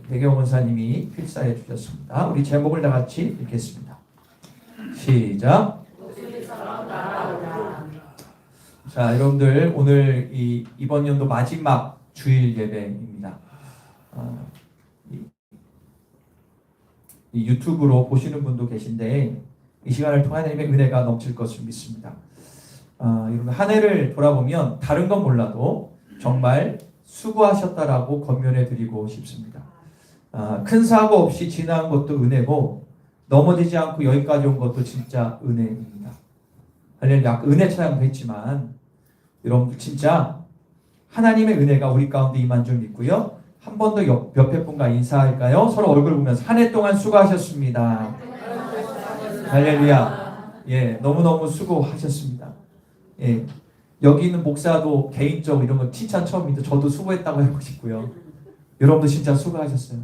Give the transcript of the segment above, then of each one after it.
배경 원사님이 필사해 주셨습니다. 우리 제목을 다 같이 읽겠습니다. 시작. 자, 여러분들 오늘 이번 연도 마지막 주일 예배입니다. 이 유튜브로 보시는 분도 계신데 이 시간을 통해 하나님의 은혜가 넘칠 것을 믿습니다. 여러분 한 해를 돌아보면 다른 건 몰라도 정말 수고하셨다라고 권면해 드리고 싶습니다. 큰 사고 없이 지나간 것도 은혜고 넘어지지 않고 여기까지 온 것도 진짜 은혜입니다. 할렐루야. 은혜 찬양도 했지만 여러분들 진짜 하나님의 은혜가 우리 가운데 임한 줄 믿고요. 한 번 더 옆에 분과 인사할까요? 서로 얼굴 보면서 한 해 동안 수고하셨습니다. 할렐루야. 예, 너무너무 수고하셨습니다. 예, 여기 있는 목사도 개인적으로 이런 거 칭찬 처음인데 저도 수고했다고 하고 싶고요. 여러분도 진짜 수고하셨어요.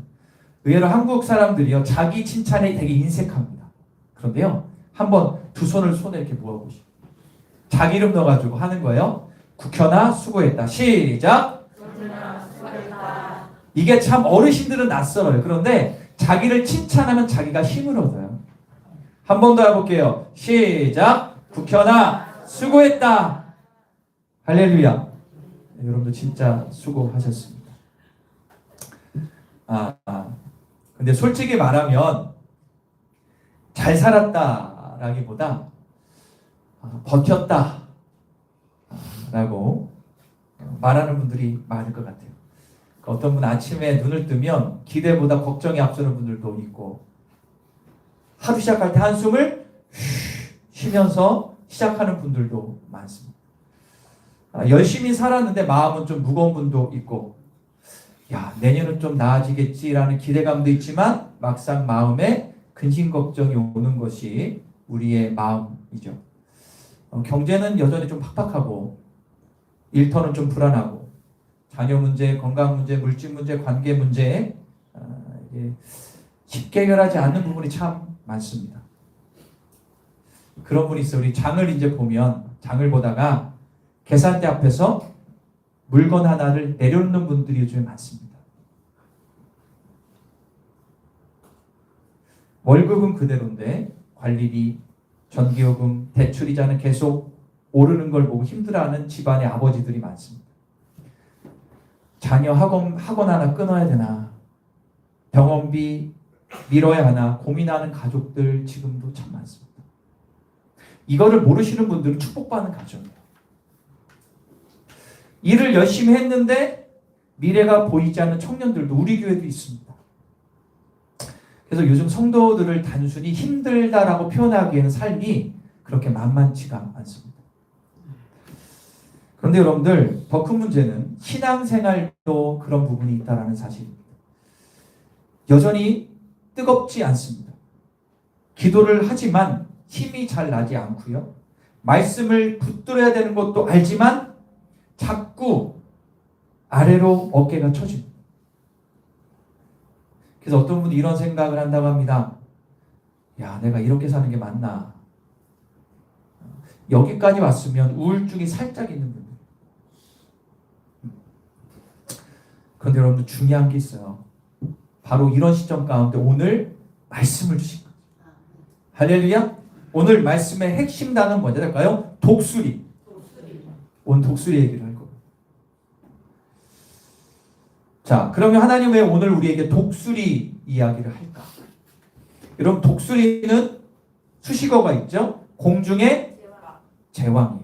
의외로 한국 사람들이요, 자기 칭찬에 되게 인색합니다. 그런데요, 한번 두 손을 손에 이렇게 모아보시고 자기 이름 넣어가지고 하는 거예요. 국현아 수고했다. 시작. 이게 참 어르신들은 낯설어요. 그런데 자기를 칭찬하면 자기가 힘을 얻어요. 한 번 더 해볼게요. 시작. 국현아 수고했다. 할렐루야. 여러분들 진짜 수고하셨습니다. 근데 솔직히 말하면 잘 살았다라기보다 버텼다 라고 말하는 분들이 많을 것 같아요. 어떤 분 아침에 눈을 뜨면 기대보다 걱정이 앞서는 분들도 있고 하루 시작할 때 한숨을 쉬면서 시작하는 분들도 많습니다. 열심히 살았는데 마음은 좀 무거운 분도 있고 야, 내년은 좀 나아지겠지라는 기대감도 있지만 막상 마음에 근심 걱정이 오는 것이 우리의 마음이죠. 경제는 여전히 좀 팍팍하고 일터는 좀 불안하고 자녀 문제, 건강 문제, 물질 문제, 관계 문제 쉽게 해결하지 않는 부분이 참 많습니다. 그런 분이 있어요. 우리 장을 이제 보면 장을 보다가 계산대 앞에서 물건 하나를 내려놓는 분들이 요즘에 많습니다. 월급은 그대로인데 관리비, 전기요금, 대출이자는 계속 오르는 걸 보고 힘들어하는 집안의 아버지들이 많습니다. 자녀 학원 하나 끊어야 되나, 병원비 미뤄야 하나 고민하는 가족들 지금도 참 많습니다. 이거를 모르시는 분들은 축복받는 가정이에요. 일을 열심히 했는데 미래가 보이지 않는 청년들도 우리 교회도 있습니다. 그래서 요즘 성도들을 단순히 힘들다라고 표현하기에는 삶이 그렇게 만만치가 않습니다. 그런데 여러분들 더 큰 문제는 신앙생활도 그런 부분이 있다는 사실입니다. 여전히 뜨겁지 않습니다. 기도를 하지만 힘이 잘 나지 않고요. 말씀을 붙들어야 되는 것도 알지만 자꾸 아래로 어깨가 처집니다. 그래서 어떤 분이 이런 생각을 한다고 합니다. 야, 내가 이렇게 사는 게 맞나? 여기까지 왔으면 우울증이 살짝 있는 분들. 그런데 여러분들 중요한 게 있어요. 바로 이런 시점 가운데 오늘 말씀을 주신 거예요. 할렐루야. 오늘 말씀의 핵심 단어는 뭐냐 될까요? 독수리. 오늘 독수리 얘기를 할 거예요. 자, 그러면 하나님 왜 오늘 우리에게 독수리 이야기를 할까? 여러분 독수리는 수식어가 있죠? 공중의 제왕이에요.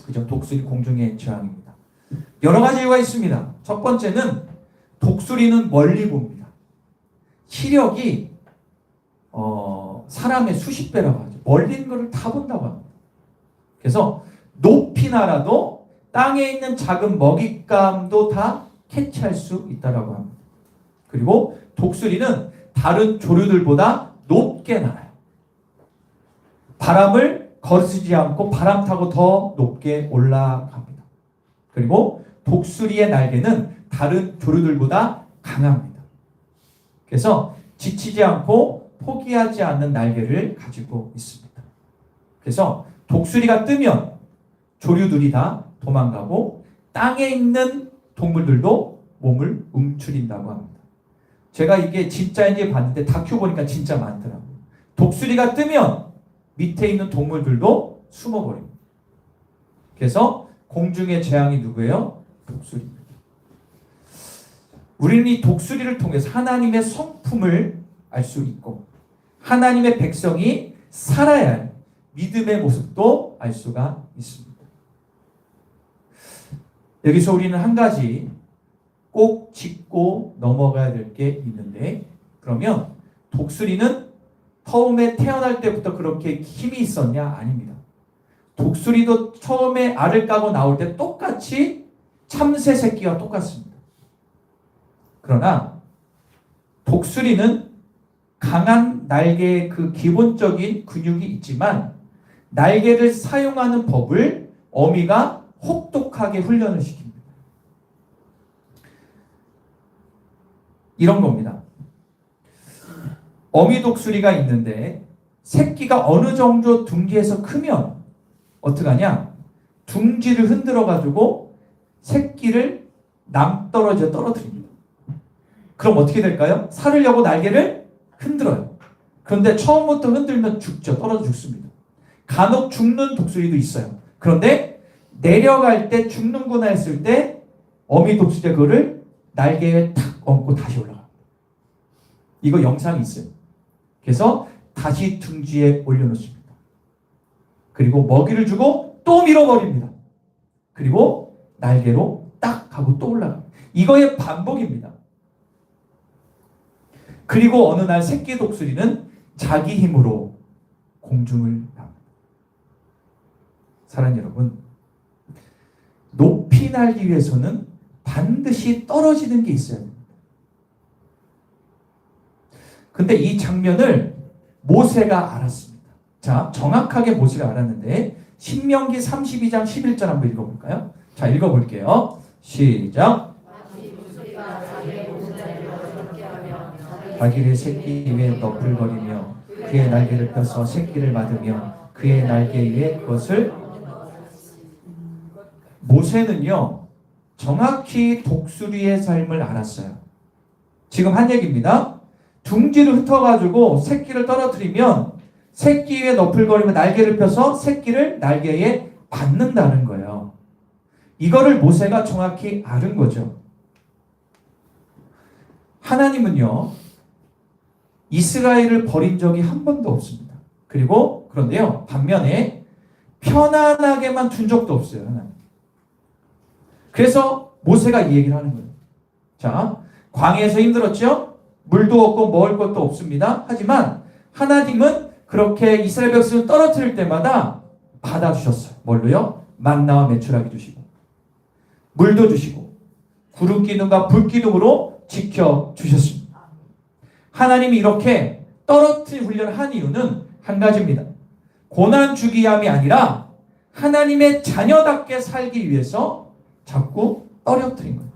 그죠? 독수리 공중의 제왕입니다. 여러 가지 이유가 있습니다. 첫 번째는 독수리는 멀리 봅니다. 시력이 사람의 수십 배라고 하죠. 멀리 있는 것을 다 본다고 합니다. 그래서 높이 날아도 땅에 있는 작은 먹잇감도 다 캐치할 수 있다고 합니다. 그리고 독수리는 다른 조류들보다 높게 날아요. 바람을 거스르지 않고 바람 타고 더 높게 올라갑니다. 그리고 독수리의 날개는 다른 조류들보다 강합니다. 그래서 지치지 않고 포기하지 않는 날개를 가지고 있습니다. 그래서 독수리가 뜨면 조류들이 다 도망가고 땅에 있는 동물들도 몸을 움츠린다고 합니다. 제가 이게 진짜인지 봤는데 다큐 보니까 진짜 많더라고요. 독수리가 뜨면 밑에 있는 동물들도 숨어버립니다. 그래서 공중의 재앙이 누구예요? 독수리입니다. 우리는 이 독수리를 통해서 하나님의 성품을 알 수 있고 하나님의 백성이 살아야 할 믿음의 모습도 알 수가 있습니다. 여기서 우리는 한 가지 꼭 짚고 넘어가야 될 게 있는데, 그러면 독수리는 처음에 태어날 때부터 그렇게 힘이 있었냐? 아닙니다. 독수리도 처음에 알을 까고 나올 때 똑같이 참새 새끼와 똑같습니다. 그러나 독수리는 강한 날개의 그 기본적인 근육이 있지만 날개를 사용하는 법을 어미가 혹독하게 훈련을 시킵니다. 이런 겁니다. 어미 독수리가 있는데 새끼가 어느 정도 둥지에서 크면 어떡하냐? 둥지를 흔들어 가지고 새끼를 낭떠러져 떨어뜨립니다. 그럼 어떻게 될까요? 살으려고 날개를 흔들어요. 그런데 처음부터 흔들면 죽죠. 떨어져 죽습니다. 간혹 죽는 독수리도 있어요. 그런데 내려갈 때 죽는구나 했을 때 어미 독수리가 그거를 날개에 탁 얹고 다시 올라갑니다. 이거 영상이 있어요. 그래서 다시 둥지에 올려놓습니다. 그리고 먹이를 주고 또 밀어버립니다. 그리고 날개로 딱 하고 또 올라갑니다. 이거의 반복입니다. 그리고 어느 날 새끼 독수리는 자기 힘으로 공중을 납니다. 사랑하는 여러분, 높이 날기 위해서는 반드시 떨어지는 게 있어야 됩니다. 근데 이 장면을 모세가 알았습니다. 자, 정확하게 모세가 알았는데 신명기 32장 11절 한번 읽어볼까요? 자, 읽어볼게요. 시작. 자기의 새끼 위에 너풀거리며 그의 날개를 펴서 새끼를 맞으며 그의 날개 위에 그것을. 모세는요 정확히 독수리의 삶을 알았어요. 지금 한 얘기입니다. 둥지를 흩어가지고 새끼를 떨어뜨리면 새끼 위에 너풀거리며 날개를 펴서 새끼를 날개에 받는다는 거예요. 이거를 모세가 정확히 아는 거죠. 하나님은요 이스라엘을 버린 적이 한 번도 없습니다. 그리고 그런데요 반면에 편안하게만 둔 적도 없어요. 하나님. 그래서 모세가 이 얘기를 하는 거예요. 자, 광야에서 힘들었죠? 물도 없고 먹을 것도 없습니다. 하지만 하나님은 그렇게 이스라엘 백성을 떨어뜨릴 때마다 받아주셨어요. 뭘로요? 만나와 메추라기 주시고 물도 주시고 구름 기둥과 불 기둥으로 지켜주셨습니다. 하나님이 이렇게 떨어뜨린 훈련을 한 이유는 한 가지입니다. 고난 주기 위함이 아니라 하나님의 자녀답게 살기 위해서 자꾸 떨어뜨린 거예요.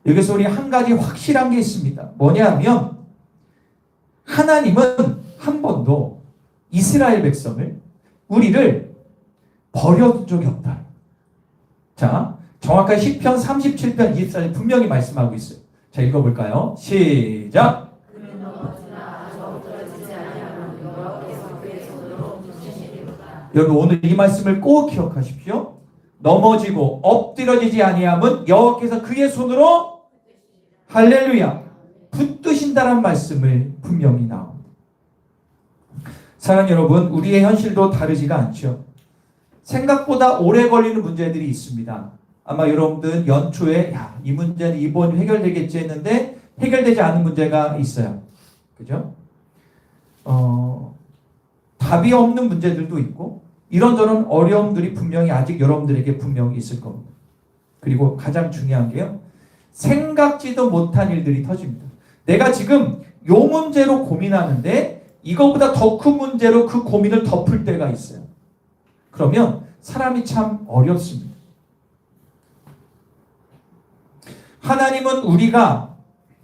여기서 우리 한 가지 확실한 게 있습니다. 뭐냐 하면 하나님은 한 번도 이스라엘 백성을 우리를 버려둔 적이 없다. 자, 정확하게 시편 37편 24절 분명히 말씀하고 있어요. 자, 읽어볼까요? 시작. 여러분 오늘 이 말씀을 꼭 기억하십시오. 넘어지고 엎드려지지 아니함은 여호와께서 그의 손으로 할렐루야 붙드신다는 말씀을 분명히 나옵니다. 사랑하는 여러분, 우리의 현실도 다르지가 않죠. 생각보다 오래 걸리는 문제들이 있습니다. 아마 여러분들 연초에 이 문제는 이번 해결되겠지 했는데 해결되지 않은 문제가 있어요. 그죠? 답이 없는 문제들도 있고 이런저런 어려움들이 분명히 아직 여러분들에게 분명히 있을 겁니다. 그리고 가장 중요한 게요. 생각지도 못한 일들이 터집니다. 내가 지금 요 문제로 고민하는데 이거보다 더 큰 문제로 그 고민을 덮을 때가 있어요. 그러면 사람이 참 어렵습니다. 하나님은 우리가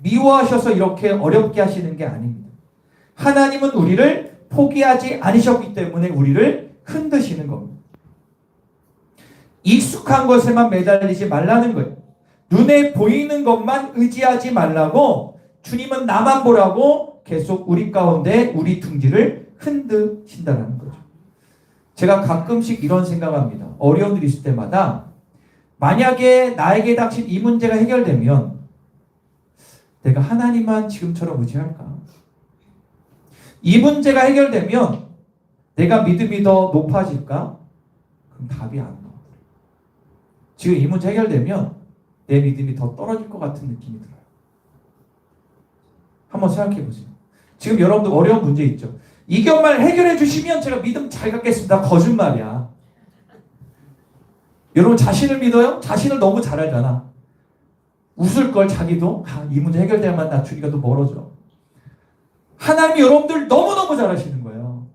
미워하셔서 이렇게 어렵게 하시는 게 아닙니다. 하나님은 우리를 포기하지 않으셨기 때문에 우리를 흔드시는 겁니다. 익숙한 것에만 매달리지 말라는 거예요. 눈에 보이는 것만 의지하지 말라고 주님은 나만 보라고 계속 우리 가운데 우리 둥지를 흔드신다는 거죠. 제가 가끔씩 이런 생각합니다. 어려운 일 있을 때마다 만약에 나에게 닥친 이 문제가 해결되면 내가 하나님만 지금처럼 의지할까? 이 문제가 해결되면 내가 믿음이 더 높아질까? 그럼 답이 안 나와요. 지금 이 문제 해결되면 내 믿음이 더 떨어질 것 같은 느낌이 들어요. 한번 생각해 보세요. 지금 여러분들 어려운 문제 있죠? 이것만 해결해 주시면 제가 믿음 잘 갖겠습니다. 거짓말이야. 여러분 자신을 믿어요? 자신을 너무 잘 알잖아. 웃을 걸 자기도 이 문제 해결돼야만 나 주기가 더 멀어져. 하나님이 여러분들 너무너무 잘하시는 거예요.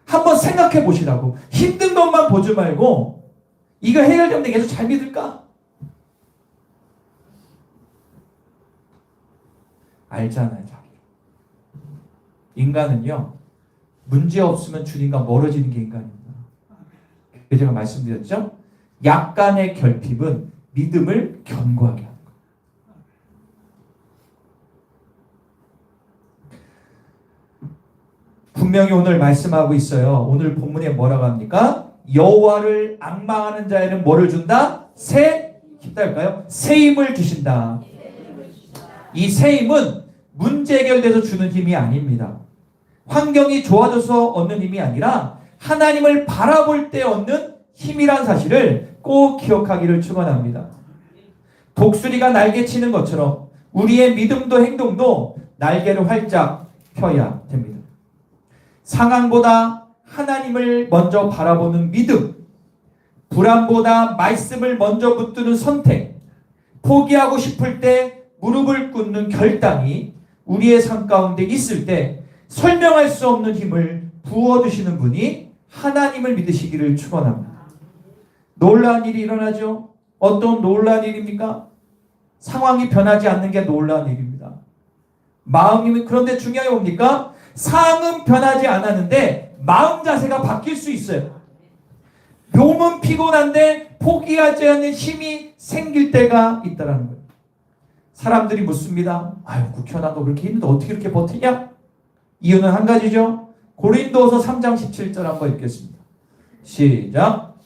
한번 생각해 보시라고. 힘든 것만 보지 말고 이거 해결되면 내가 계속 잘 믿을까? 알잖아요. 자기. 인간은요. 문제 없으면 주님과 멀어지는 게 인간입니다. 그래서 제가 말씀드렸죠. 약간의 결핍은 믿음을 견고하게 합니다. 분명히 오늘 말씀하고 있어요. 오늘 본문에 뭐라고 합니까? 여호와를 앙망하는 자에는 뭐를 준다? 힘달까요? 새 힘을 주신다. 이 새 힘은 문제 해결돼서 주는 힘이 아닙니다. 환경이 좋아져서 얻는 힘이 아니라 하나님을 바라볼 때 얻는 힘이란 사실을 꼭 기억하기를 축원합니다. 독수리가 날개치는 것처럼 우리의 믿음도 행동도 날개를 활짝 펴야 됩니다. 상황보다 하나님을 먼저 바라보는 믿음, 불안보다 말씀을 먼저 붙드는 선택, 포기하고 싶을 때 무릎을 꿇는 결단이 우리의 삶 가운데 있을 때 설명할 수 없는 힘을 부어주시는 분이 하나님을 믿으시기를 축원합니다. 놀라운 일이 일어나죠. 어떤 놀라운 일입니까? 상황이 변하지 않는 게 놀라운 일입니다. 마음이 그런데 중요한 게 뭡니까? 상황은 변하지 않았는데 마음 자세가 바뀔 수 있어요. 몸은 피곤한데 포기하지 않는 힘이 생길 때가 있다는 거예요. 사람들이 묻습니다. 아유 국현아 너 그렇게 힘든데 어떻게 이렇게 버티냐? 이유는 한 가지죠. 고린도서 3장 17절 한번 읽겠습니다. 시작.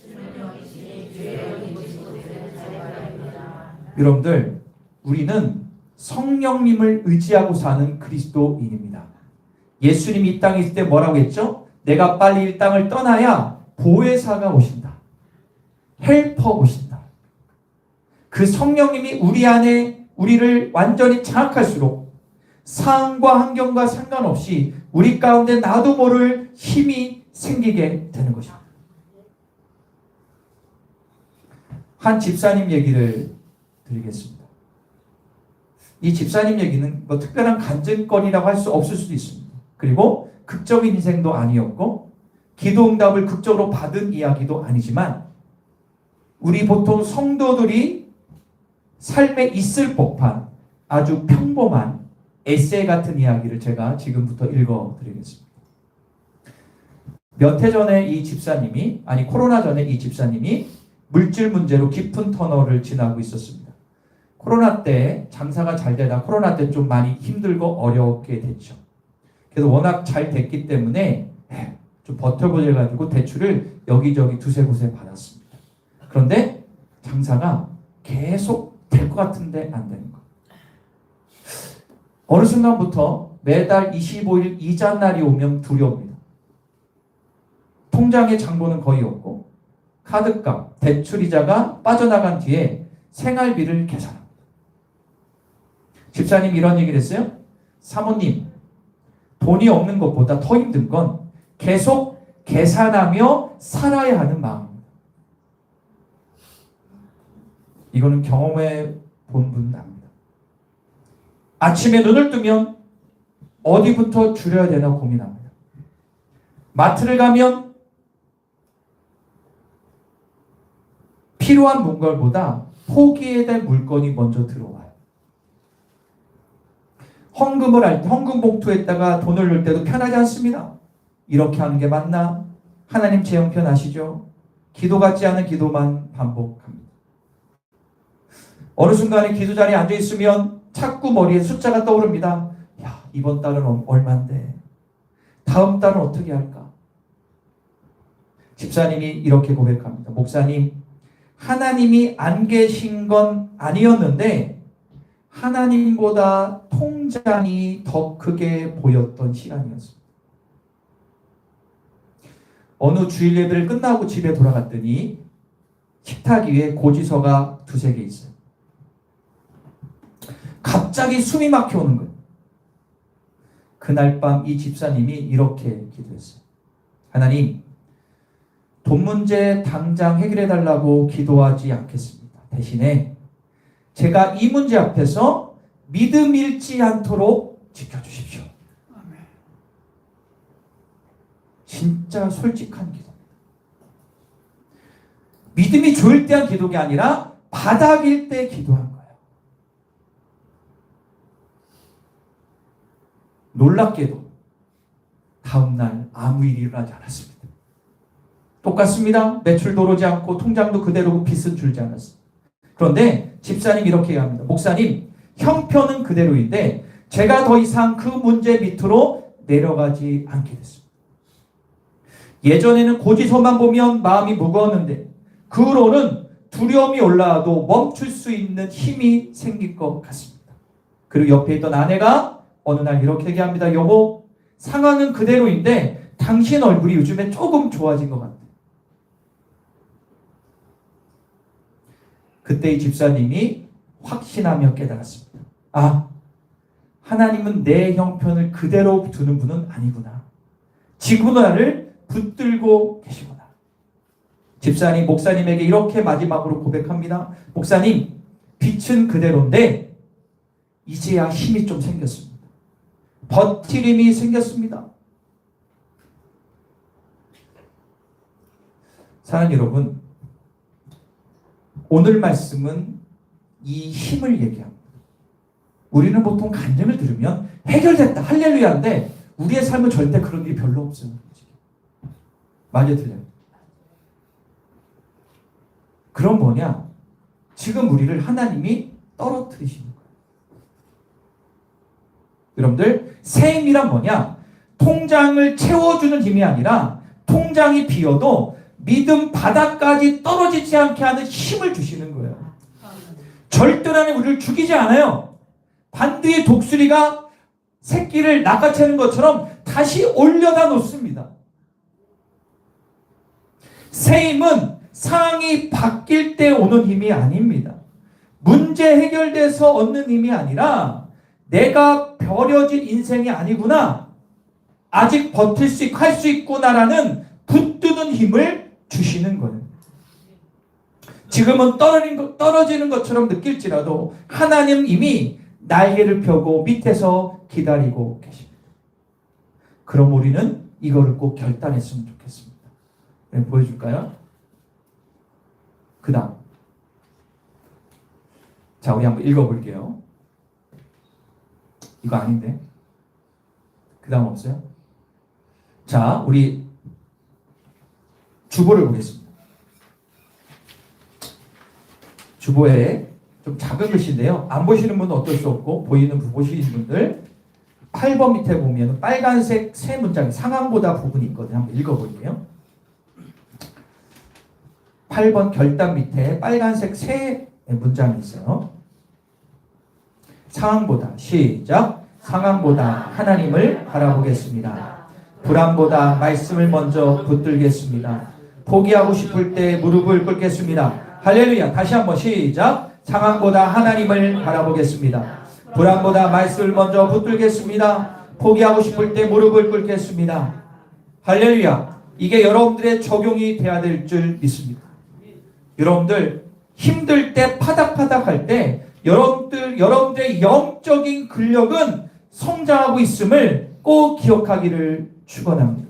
여러분들 우리는 성령님을 의지하고 사는 그리스도인입니다. 예수님이 이 땅에 있을 때 뭐라고 했죠? 내가 빨리 이 땅을 떠나야 보혜사가 오신다. 헬퍼 오신다. 그 성령님이 우리 안에 우리를 완전히 장악할수록 상황과 환경과 상관없이 우리 가운데 나도 모를 힘이 생기게 되는 것입니다. 한 집사님 얘기를 드리겠습니다. 이 집사님 얘기는 뭐 특별한 간증거리라고 할 수 없을 수도 있습니다. 그리고 극적인 인생도 아니었고 기도 응답을 극적으로 받은 이야기도 아니지만 우리 보통 성도들이 삶에 있을 법한 아주 평범한 에세이 같은 이야기를 제가 지금부터 읽어드리겠습니다. 몇 해 전에 이 집사님이 코로나 전에 이 집사님이 물질 문제로 깊은 터널을 지나고 있었습니다. 코로나 때 장사가 잘 되다 코로나 때 좀 많이 힘들고 어렵게 됐죠. 그래서 워낙 잘 됐기 때문에 좀 버텨보자 가지고 대출을 여기저기 두세 곳에 받았습니다. 그런데 장사가 계속 될 것 같은데 안 되는 거. 어느 순간부터 매달 25일 이자 날이 오면 두려웁니다. 통장에 잔고는 거의 없고 카드값, 대출이자가 빠져나간 뒤에 생활비를 계산합니다. 집사님 이런 얘기를 했어요. 사모님, 돈이 없는 것보다 더 힘든 건 계속 계산하며 살아야 하는 마음입니다. 이거는 경험해 본 분은 압니다. 아침에 눈을 뜨면 어디부터 줄여야 되나 고민합니다. 마트를 가면 필요한 물건보다 포기해야 될 물건이 먼저 들어와요. 헌금을 할 때 헌금 봉투에다가 돈을 넣을 때도 편하지 않습니다. 이렇게 하는 게 맞나? 하나님 제 형편 아시죠? 기도 같지 않은 기도만 반복합니다. 어느 순간에 기도 자리에 앉아 있으면 자꾸 머리에 숫자가 떠오릅니다. 야, 이번 달은 얼만데? 다음 달은 어떻게 할까? 집사님이 이렇게 고백합니다. 목사님, 하나님이 안 계신 건 아니었는데 하나님보다 통장이 더 크게 보였던 시간이었습니다. 어느 주일 예배를 끝나고 집에 돌아갔더니 식탁 위에 고지서가 두세 개 있어요. 갑자기 숨이 막혀오는 거예요. 그날 밤 이 집사님이 이렇게 기도했어요. 하나님, 돈 문제 당장 해결해 달라고 기도하지 않겠습니다. 대신에 제가 이 문제 앞에서 믿음 잃지 않도록 지켜주십시오. 진짜 솔직한 기도. 믿음이 좋을 때 한 기도가 아니라 바닥일 때 기도한 거예요. 놀랍게도 다음날 아무 일이 일어나지 않았습니다. 똑같습니다. 매출도 오르지 않고 통장도 그대로고 빚은 줄지 않았어요. 그런데 집사님 이렇게 얘기합니다. 목사님, 형편은 그대로인데 제가 더 이상 그 문제 밑으로 내려가지 않게 됐습니다. 예전에는 고지서만 보면 마음이 무거웠는데 그 후로는 두려움이 올라와도 멈출 수 있는 힘이 생길 것 같습니다. 그리고 옆에 있던 아내가 어느 날 이렇게 얘기합니다. 여보, 상황은 그대로인데 당신 얼굴이 요즘에 조금 좋아진 것 같아요. 그때 이 집사님이 확신하며 깨달았습니다. 아, 하나님은 내 형편을 그대로 두는 분은 아니구나. 지금은 나를 붙들고 계시구나. 집사님, 목사님에게 이렇게 마지막으로 고백합니다. 목사님, 빛은 그대로인데 이제야 힘이 좀 생겼습니다. 버틸 힘이 생겼습니다. 사랑하는 여러분, 오늘 말씀은 이 힘을 얘기합니다. 우리는 보통 간증을 들으면 해결됐다, 할렐루야인데 우리의 삶은 절대 그런 일이 별로 없어요. 맞아요, 틀려요? 그럼 뭐냐? 지금 우리를 하나님이 떨어뜨리시는 거예요. 여러분들, 새 힘이란 뭐냐? 통장을 채워주는 힘이 아니라 통장이 비어도 믿음 바닥까지 떨어지지 않게 하는 힘을 주시는 거예요. 절대로 우리를 죽이지 않아요. 반드시 독수리가 새끼를 낚아채는 것처럼 다시 올려다 놓습니다. 새 힘은 상황이 바뀔 때 오는 힘이 아닙니다. 문제 해결돼서 얻는 힘이 아니라 내가 버려진 인생이 아니구나, 아직 버틸 수 있고 할 수 있구나라는 붙드는 힘을 주시는 거예요. 지금은 떨어지는 것처럼 느낄지라도 하나님 이미 날개를 펴고 밑에서 기다리고 계십니다. 그럼 우리는 이거를 꼭 결단했으면 좋겠습니다. 네, 보여줄까요? 그 다음. 자, 우리 한번 읽어볼게요. 이거 아닌데. 그 다음 없어요? 자, 우리 주보를 보겠습니다. 주보에 좀 작은 글씨인데요. 안 보시는 분은 어쩔 수 없고 보이는 보시는 분들 8번 밑에 보면 빨간색 세 문장이 상황보다 부분이 있거든요. 한번 읽어볼게요. 8번 결단 밑에 빨간색 세 문장이 있어요. 상황보다, 시작. 상황보다 하나님을 바라보겠습니다. 불안보다 말씀을 먼저 붙들겠습니다. 포기하고 싶을 때 무릎을 꿇겠습니다. 할렐루야. 다시 한번 시작. 상황보다 하나님을 바라보겠습니다. 불안보다 말씀을 먼저 붙들겠습니다. 포기하고 싶을 때 무릎을 꿇겠습니다. 할렐루야. 이게 여러분들의 적용이 돼야 될 줄 믿습니다. 여러분들 힘들 때 파닥파닥 할 때 여러분들의 영적인 근력은 성장하고 있음을 꼭 기억하기를 축원합니다.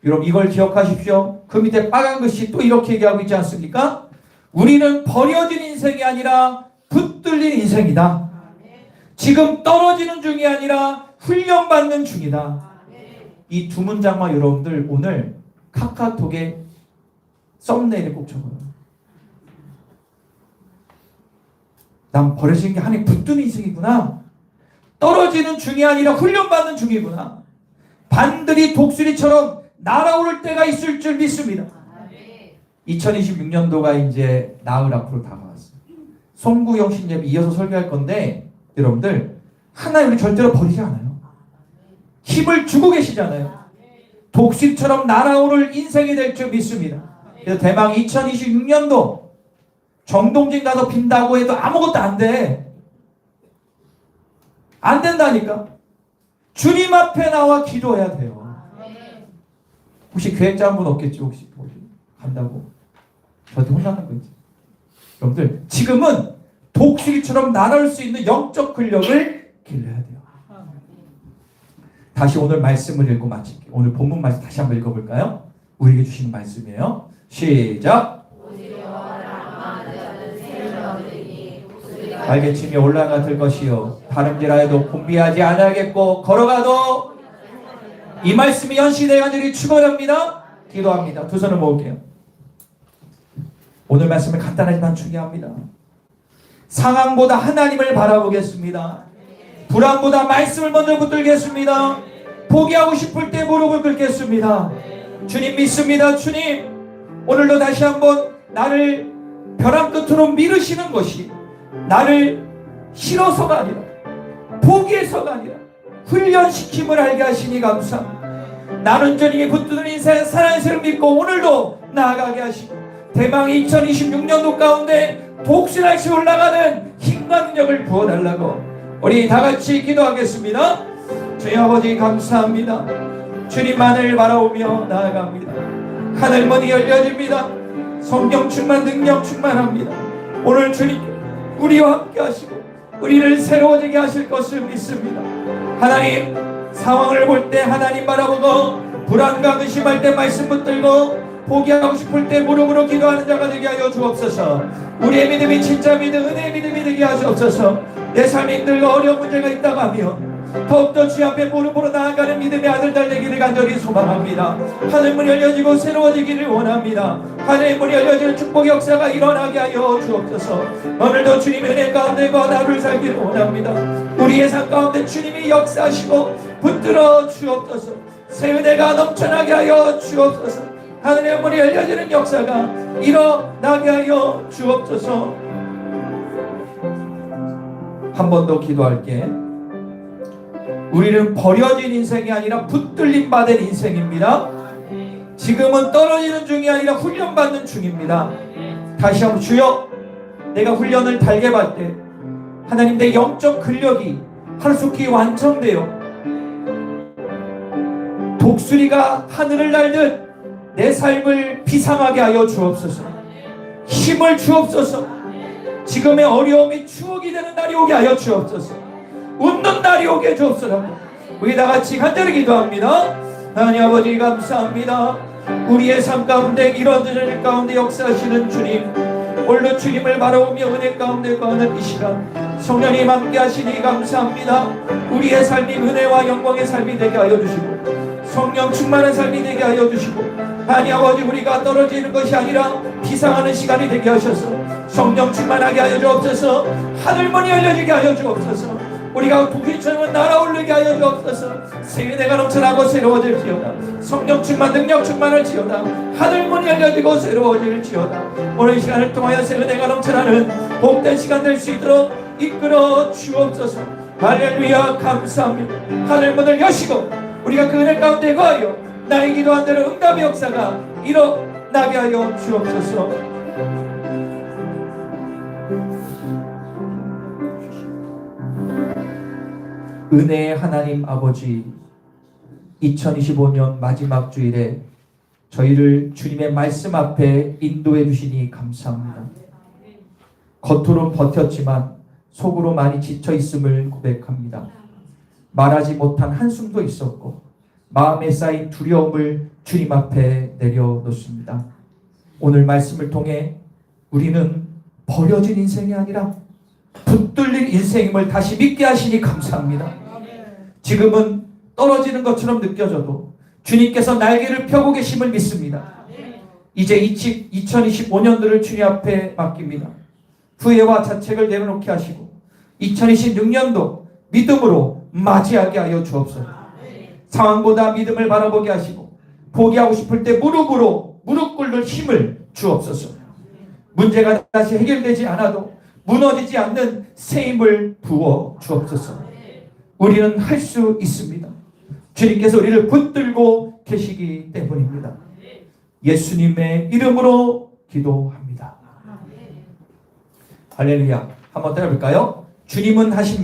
여러분 이걸 기억하십시오. 그 밑에 빨간 글씨 또 이렇게 얘기하고 있지 않습니까? 우리는 버려진 인생이 아니라 붙들린 인생이다. 지금 떨어지는 중이 아니라 훈련받는 중이다. 이 두 문장만 여러분들 오늘 카카오톡에 썸네일에 꼭 적어요. 난 버려지는 게 하나님 붙드는 인생이구나. 떨어지는 중이 아니라 훈련받는 중이구나. 반들이 독수리처럼 날아오를 때가 있을 줄 믿습니다. 2026년도가 이제 나흘 앞으로 다가왔어요. 송구영 신예비 이어서 설교할 건데 여러분들 하나님을 절대로 버리지 않아요. 힘을 주고 계시잖아요. 독수리처럼 날아오를 인생이 될 줄 믿습니다. 그래서 대망 2026년도 정동진 가서 빈다고 해도 아무것도 안 돼. 안 된다니까. 주님 앞에 나와 기도해야 돼요. 혹시 계획자 한 분 없겠지? 혹시 간다고? 저한테 혼나는 거지. 여러분들 지금은 독수리처럼 날아올 수 있는 영적 근력을 길러야 돼요. 다시 오늘 말씀을 읽고 마칠게요. 오늘 본문 말씀 다시 한번 읽어볼까요? 우리에게 주시는 말씀이에요. 시작. 날개침이 올라가 들 것이요 다름질하여도 분비하지 않아야겠고 걸어가도 이 말씀이 현시되어 하늘이 축원합니다. 기도합니다. 두 손을 모을게요. 오늘 말씀은 간단하지만 중요합니다. 상황보다 하나님을 바라보겠습니다. 불안보다 말씀을 먼저 붙들겠습니다. 포기하고 싶을 때 무릎을 꿇겠습니다. 주님 믿습니다. 주님 오늘도 다시 한번 나를 벼랑 끝으로 밀으시는 것이 나를 싫어서가 아니라 포기해서가 아니라 훈련시킴을 알게 하시니 감사합니다. 나는 주님이 붙드는 인생 살아있음을 믿고 오늘도 나아가게 하시고 대망 2026년도 가운데 독수리같이 올라가는 힘과 능력을 부어달라고 우리 다같이 기도하겠습니다. 주여 아버지 감사합니다. 주님만을 바라보며 나아갑니다. 하늘문이 열려집니다. 성령 충만 능력 충만합니다. 오늘 주님 우리와 함께 하시고 우리를 새로워지게 하실 것을 믿습니다. 하나님 상황을 볼 때 하나님 바라보고 불안과 의심할 때 말씀 붙들고 포기하고 싶을 때 무릎으로 기도하는 자가 되게 하여 주옵소서. 우리의 믿음이 진짜 믿음 은혜의 믿음이 되게 하시옵소서. 내 삶에 힘들고 어려운 문제가 있다고 하며 더욱더 주 앞에 무릎으로 나아가는 믿음의 아들들 되기를 간절히 소망합니다. 하늘문이 열려지고 새로워지기를 원합니다. 하늘문이 열려지는 축복의 역사가 일어나게 하여 주옵소서. 오늘도 주님의 은혜 가운데 거하루를 살기를 원합니다. 우리의 삶 가운데 주님이 역사하시고 붙들어 주옵소서. 새 은혜가 넘쳐나게 하여 주옵소서. 하늘의 문이 열려지는 역사가 일어나게 하여 주옵소서. 한 번 더 기도할게. 우리는 버려진 인생이 아니라 붙들림 받은 인생입니다. 지금은 떨어지는 중이 아니라 훈련받는 중입니다. 다시 한번 주여 내가 훈련을 달게 받을 때 하나님 내 영적 근력이 하루속히 완성되어 독수리가 하늘을 날듯 내 삶을 비상하게 하여 주옵소서. 힘을 주옵소서. 지금의 어려움이 추억이 되는 날이 오게 하여 주옵소서. 웃는 날이 오게 주옵소서. 우리 다같이 간절히 기도합니다. 하나님 아버지 감사합니다. 우리의 삶 가운데 이런저런 가운데 역사하시는 주님, 오늘도 주님을 바라보며 은혜 가운데 거하는 이 시간 성령님 함께 하시니 감사합니다. 우리의 삶이 은혜와 영광의 삶이 되게 하여 주시고 성령 충만한 삶이 되게 하여 주시고 하나님 아버지 우리가 떨어지는 것이 아니라 비상하는 시간이 되게 하셔서 성령 충만하게 하여 주옵소서. 하늘문이 열려지게 하여 주옵소서. 우리가 독수리처럼 날아오르게 하여 주옵소서. 새 은혜가 넘쳐나고 새로워질지어다. 성령 충만 능력 충만할지어다. 하늘문이 열려지고 새로워질지어다. 오늘 이 시간을 통하여 새 은혜가 넘쳐나는 복된 시간 될 수 있도록 이끌어 주옵소서. 할렐루야 감사합니다. 하늘문을 여시고 우리가 그 은혜 가운데 거하여 나의 기도한 대로 응답의 역사가 일어나게 하여 주옵소서. 은혜의 하나님 아버지, 2025년 마지막 주일에 저희를 주님의 말씀 앞에 인도해 주시니 감사합니다. 겉으로 버텼지만 속으로 많이 지쳐 있음을 고백합니다. 말하지 못한 한숨도 있었고 마음에 쌓인 두려움을 주님 앞에 내려놓습니다. 오늘 말씀을 통해 우리는 버려진 인생이 아니라 붙들린 인생임을 다시 믿게 하시니 감사합니다. 지금은 떨어지는 것처럼 느껴져도 주님께서 날개를 펴고 계심을 믿습니다. 이제 2025년도를 주님 앞에 맡깁니다. 후회와 자책을 내려놓게 하시고 2026년도 믿음으로 맞이하게 하여 주옵소서. 상황보다 믿음을 바라보게 하시고 포기하고 싶을 때 무릎 꿇는 힘을 주옵소서. 문제가 다시 해결되지 않아도 무너지지 않는 새 힘을 부어 주옵소서. 우리는 할 수 있습니다. 주님께서 우리를 붙들고 계시기 때문입니다. 예수님의 이름으로 기도합니다. 할렐루야. 한번 따라해볼까요? 주님은 하십니다.